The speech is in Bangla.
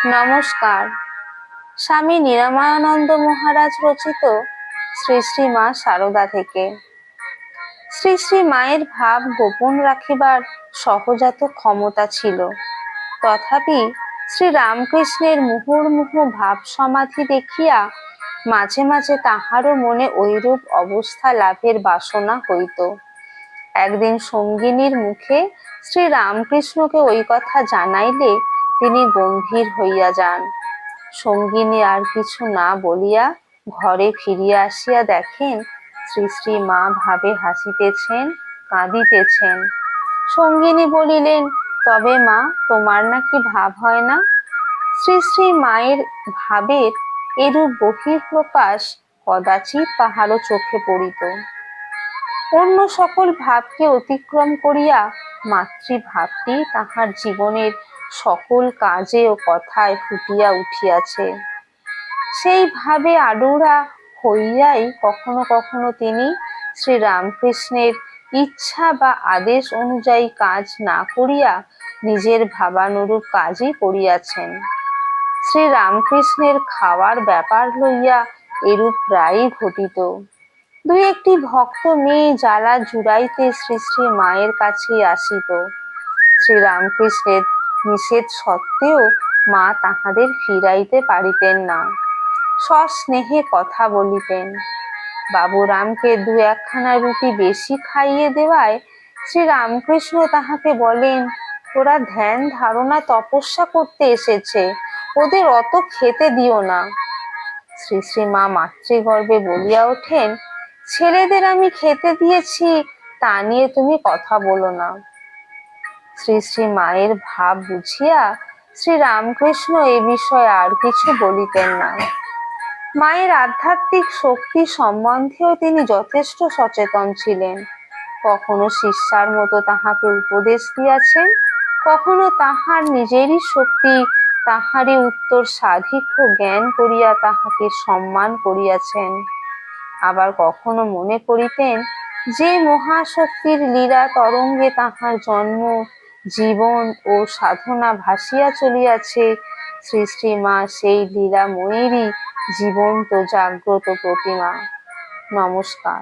নমস্কার। স্বামী নিরাময়ানন্দ মহারাজ রচিত শ্রী শ্রী মা শারদা থেকে। শ্রী শ্রী মায়ের ভাব গোপন রাখিবার সহজাত ক্ষমতা ছিল, তথাপি শ্রী রামকৃষ্ণের মুহুর্মুহু ভাব সমাধি দেখিয়া মাঝে মাঝে তাহারও মনে ঐরূপ অবস্থা লাভের বাসনা হইত। একদিন সঙ্গিনীর মুখে শ্রী রামকৃষ্ণকে ওই কথা জানাইলে তিনি গম্ভীর হইয়া যান। সঙ্গিনী আর কিছু না বলিয়া ঘরে ফিরিয়া আসিয়া দেখেন শ্রী শ্রী মা ভাবে হাসিতেছেন, কাঁদিতেছেন। সঙ্গিনী বলিলেন, তবে মা, তোমার নাকি ভাব হয় না? শ্রী শ্রী মায়ের ভাবের এরূপ বহিঃপ্রকাশ কদাচিৎ কাহারও চোখে পড়িত। অন্য সকল ভাবকে অতিক্রম করিয়া মাতৃভাবটি তাহার জীবনের সকল কাজে ও কথায় ফুটিয়া উঠিয়াছে। সেই ভাবে আডুরা হইয়াই কখনো কখনো তিনি শ্রী রামকৃষ্ণের ইচ্ছা বা আদেশ অনুযায়ী কাজ না করিয়া নিজের ভাবানুরূপ কাজই করিয়াছেন। শ্রী রামকৃষ্ণের খাওয়ার ব্যাপার লইয়া এরূপ প্রায়ই ঘটিত। দুই একটি ভক্ত মেয়ে জ্বালা জুড়াইতে শ্রী শ্রী মায়ের কাছে আসিত। শ্রী রামকৃষ্ণের নিষেধ সত্ত্বেও মা তাহাদের ফিরাইতে পারিতেন না। সস্নেহে কথা বলিতেন। বাবুরামকে দু একখানা রুটি বেশি খাইয়ে দেওয়ায় শ্রী রামকৃষ্ণ তাহাকে বলেন, ওরা ধ্যান ধারণা তপস্যা করতে এসেছে, ওদের অত খেতে দিও না। শ্রী শ্রী মা মাতৃগর্ভে বলিয়া ওঠেন, ছেলেদের আমি খেতে দিয়েছি, তা নিয়ে তুমি কথা বলো না। শ্রী শ্রী মায়ের ভাব বুঝিয়া শ্রী রামকৃষ্ণ এ বিষয়ে আর কিছু বলিতেন না। মায়ের আধ্যাত্মিক শক্তি সম্বন্ধেও তিনি যথেষ্ট সচেতন ছিলেন। কখনো শিষ্যার মতো তাহাকে উপদেশ দিয়াছেন, কখনো তাহার নিজেরই শক্তি তাহারই উত্তর সাধিক্য জ্ঞান করিয়া তাহাকে সম্মান করিয়াছেন। আবার কখনো মনে করিতেন, যে মহাশক্তির লীলা তরঙ্গে তাহার জন্ম, জীবন ও সাধনা ভাসিয়া চলিয়াছে, শ্রী শ্রী মা সেই লীলাময়ীরই জীবন্ত জাগ্রত প্রতিমা। নমস্কার।